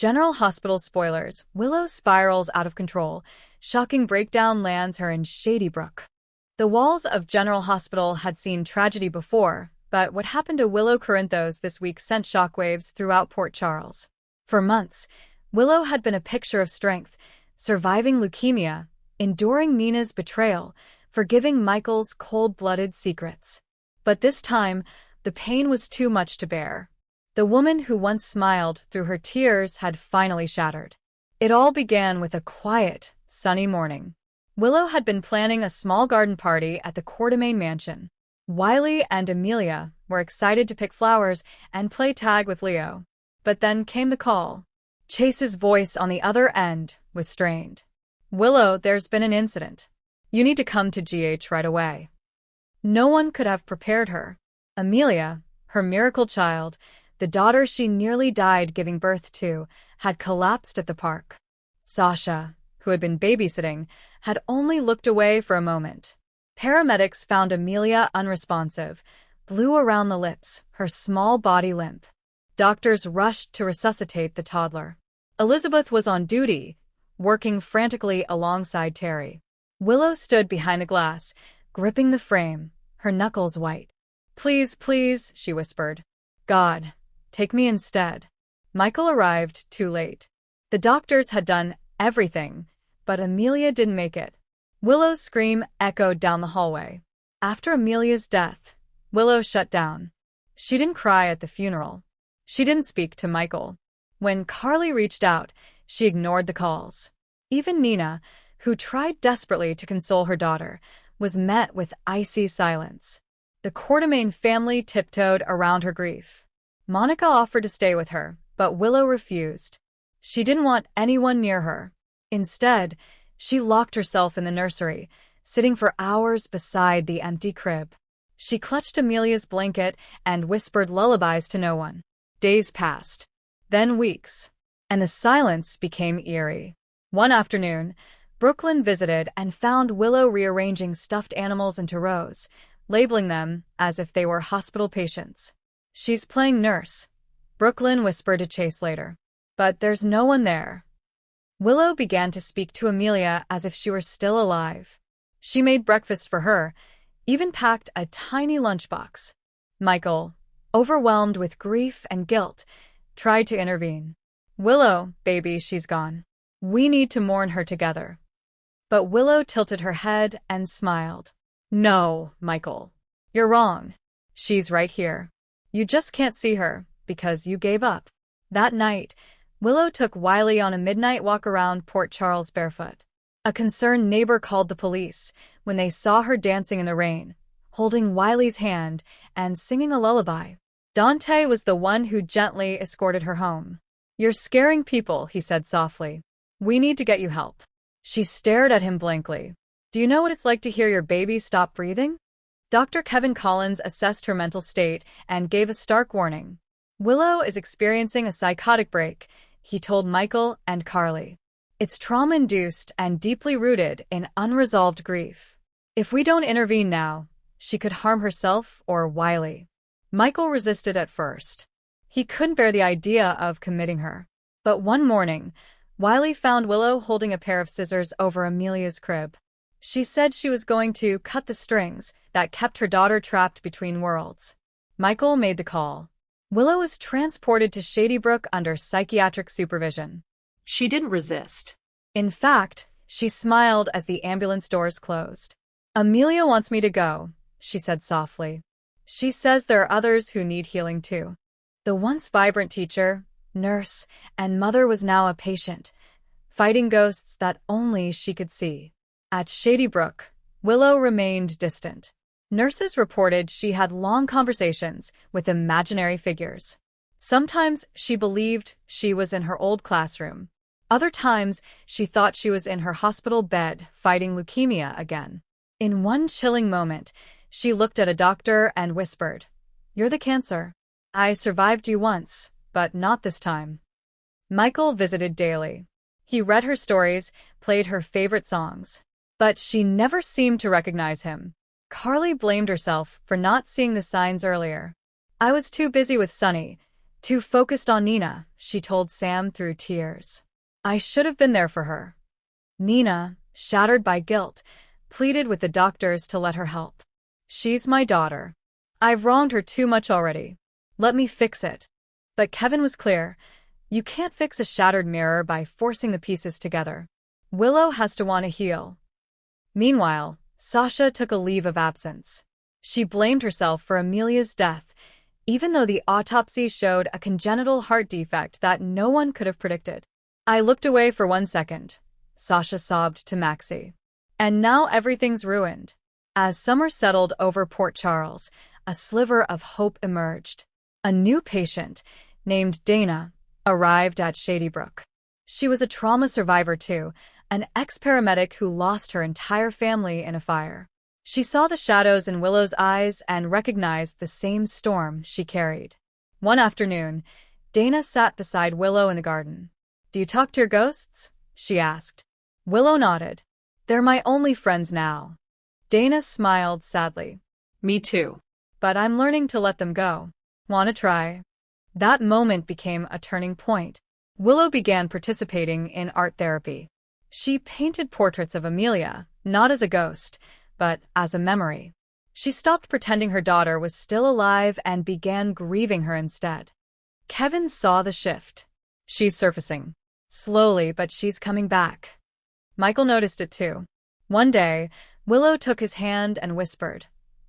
General Hospital spoilers. Willow spirals out of control. Shocking breakdown lands her in Shadybrook. The walls of General Hospital had seen tragedy before, but what happened to Willow Corinthos this week sent shockwaves throughout Port Charles. For months, Willow had been a picture of strength, surviving leukemia, enduring Nina's betrayal, forgiving Michael's cold-blooded secrets. But this time, the pain was too much to bear. The woman who once smiled through her tears had finally shattered. It all began with a quiet, sunny morning. Willow had been planning a small garden party at the Quartermain mansion. Wiley and Amelia were excited to pick flowers and play tag with Leo. But then came the call. Chase's voice on the other end was strained. "Willow, there's been an incident. You need to come to GH right away." No one could have prepared her. Amelia, her miracle child, the daughter she nearly died giving birth to, had collapsed at the park. Sasha, who had been babysitting, had only looked away for a moment. Paramedics found Amelia unresponsive, blue around the lips, her small body limp. Doctors rushed to resuscitate the toddler. Elizabeth was on duty, working frantically alongside Terry. Willow stood behind the glass, gripping the frame, her knuckles white. "Please, please," she whispered. "God, take me instead." Michael arrived too late. The doctors had done everything, but Amelia didn't make it. Willow's scream echoed down the hallway. After Amelia's death, Willow shut down. She didn't cry at the funeral. She didn't speak to Michael. When Carly reached out, she ignored the calls. Even Nina, who tried desperately to console her daughter, was met with icy silence. The Quartermain family tiptoed around her grief. Monica offered to stay with her, but Willow refused. She didn't want anyone near her. Instead, she locked herself in the nursery, sitting for hours beside the empty crib. She clutched Amelia's blanket and whispered lullabies to no one. Days passed, then weeks, and the silence became eerie. One afternoon, Brooklyn visited and found Willow rearranging stuffed animals into rows, labeling them as if they were hospital patients. "She's playing nurse," Brooklyn whispered to Chase later. "But there's no one there." Willow began to speak to Amelia as if she were still alive. She made breakfast for her, even packed a tiny lunchbox. Michael, overwhelmed with grief and guilt, tried to intervene. "Willow, baby, she's gone. We need to mourn her together." But Willow tilted her head and smiled. "No, Michael. You're wrong. She's right here. You just can't see her, because you gave up." That night, Willow took Wiley on a midnight walk around Port Charles barefoot. A concerned neighbor called the police when they saw her dancing in the rain, holding Wiley's hand and singing a lullaby. Dante was the one who gently escorted her home. "You're scaring people," he said softly. "We need to get you help." She stared at him blankly. "Do you know what it's like to hear your baby stop breathing?" Dr. Kevin Collins assessed her mental state and gave a stark warning. "Willow is experiencing a psychotic break," he told Michael and Carly. "It's trauma-induced and deeply rooted in unresolved grief. If we don't intervene now, she could harm herself or Wiley." Michael resisted at first. He couldn't bear the idea of committing her. But one morning, Wiley found Willow holding a pair of scissors over Amelia's crib. She said she was going to cut the strings that kept her daughter trapped between worlds. Michael made the call. Willow was transported to Shadybrook under psychiatric supervision. She didn't resist. In fact, she smiled as the ambulance doors closed. "Amelia wants me to go," she said softly. "She says there are others who need healing too." The once vibrant teacher, nurse, and mother was now a patient, fighting ghosts that only she could see. At Shadybrook, Willow remained distant. Nurses reported she had long conversations with imaginary figures. Sometimes she believed she was in her old classroom. Other times, she thought she was in her hospital bed fighting leukemia again. In one chilling moment, she looked at a doctor and whispered, "You're the cancer. I survived you once, but not this time." Michael visited daily. He read her stories, played her favorite songs. But she never seemed to recognize him. Carly blamed herself for not seeing the signs earlier. "I was too busy with Sunny," Too focused on Nina, she told Sam through tears. I should have been there for her. Nina, shattered by guilt, pleaded with the doctors to let her help. She's my daughter. I've wronged her too much already. Let me fix it. But Kevin was clear. You can't fix a shattered mirror by forcing the pieces together. Willow has to want to heal. Meanwhile, Sasha took a leave of absence. She blamed herself for Amelia's death, even though the autopsy showed a congenital heart defect that no one could have predicted. I looked away for 1 second, Sasha sobbed to Maxie. And now everything's ruined. As summer settled over Port Charles, a sliver of hope emerged. A new patient, named Dana, arrived at Shadybrook. She was a trauma survivor too, an ex-paramedic who lost her entire family in a fire. She saw the shadows in Willow's eyes and recognized the same storm she carried. One afternoon, Dana sat beside Willow in the garden. Do you talk to your ghosts? She asked. Willow nodded. They're my only friends now. Dana smiled sadly. Me too. But I'm learning to let them go. Wanna try? That moment became a turning point. Willow began participating in art therapy. She painted portraits of Amelia, not as a ghost, but as a memory. She stopped pretending her daughter was still alive and began grieving her instead. Kevin saw the shift. She's surfacing. Slowly, but she's coming back. Michael noticed it too. One day, Willow took his hand and whispered,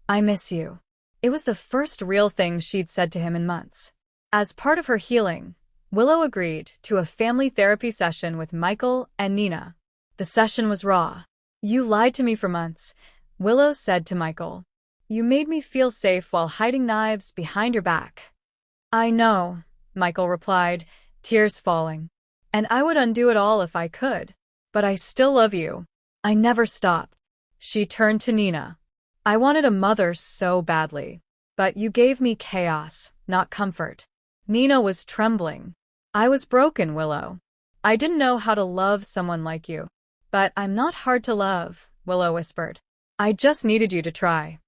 I miss you. It was the first real thing she'd said to him in months. As part of her healing, Willow agreed to a family therapy session with Michael and Nina. The session was raw. You lied to me for months, Willow said to Michael. You made me feel safe while hiding knives behind your back. I know, Michael replied, tears falling. And I would undo it all if I could. But I still love you. I never stopped. She turned to Nina. I wanted a mother so badly. But you gave me chaos, not comfort. Nina was trembling. I was broken, Willow. I didn't know how to love someone like you. But I'm not hard to love, Willow whispered. I just needed you to try.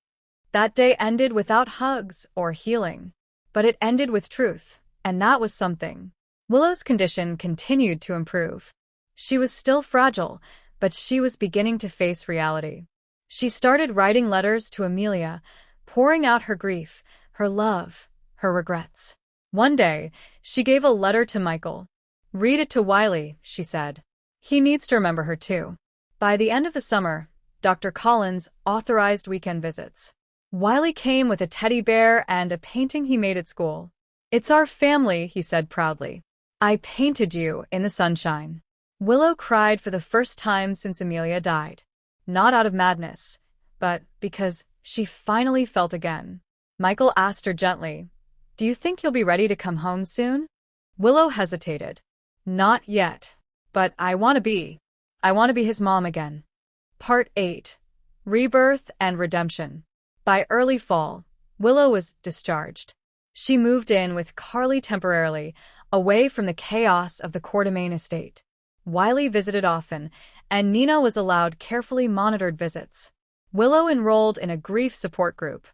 That day ended without hugs or healing. But it ended with truth, and that was something. Willow's condition continued to improve. She was still fragile, but she was beginning to face reality. She started writing letters to Amelia, pouring out her grief, her love, her regrets. One day, she gave a letter to Michael. Read it to Wiley, she said. He needs to remember her too. By the end of the summer, Dr. Collins authorized weekend visits. Wiley came with a teddy bear and a painting he made at school. It's our family, he said proudly. I painted you in the sunshine. Willow cried for the first time since Amelia died. Not out of madness, but because she finally felt again. Michael asked her gently, Do you think you'll be ready to come home soon? Willow hesitated. Not yet. But I want to be. I want to be his mom again. Part 8. Rebirth and Redemption. By early fall, Willow was discharged. She moved in with Carly temporarily, away from the chaos of the Coeur d'Alene estate. Wiley visited often, and Nina was allowed carefully monitored visits. Willow enrolled in a grief support group.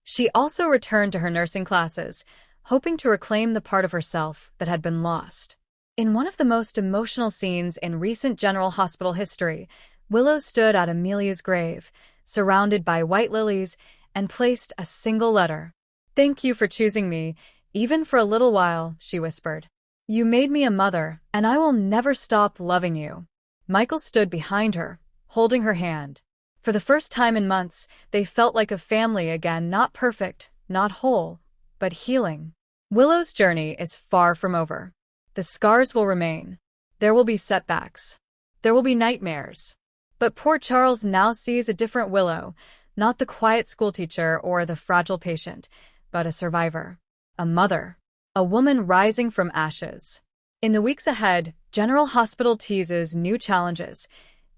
She also returned to her nursing classes, hoping to reclaim the part of herself that had been lost. In one of the most emotional scenes in recent General Hospital history, Willow stood at Amelia's grave, surrounded by white lilies, and placed a single letter. Thank you for choosing me, even for a little while, she whispered. You made me a mother, and I will never stop loving you. Michael stood behind her, holding her hand. For the first time in months, they felt like a family again, not perfect, not whole, but healing. Willow's journey is far from over. The scars will remain. There will be setbacks. There will be nightmares. But Port Charles now sees a different Willow, not the quiet schoolteacher or the fragile patient, but a survivor, a mother, a woman rising from ashes. In the weeks ahead, General Hospital teases new challenges.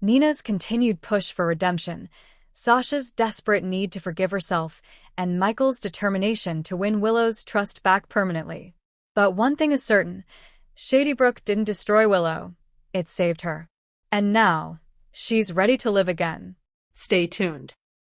Nina's continued push for redemption, Sasha's desperate need to forgive herself, and Michael's determination to win Willow's trust back permanently. But one thing is certain, Shadybrook didn't destroy Willow. It saved her. And now, she's ready to live again. Stay tuned.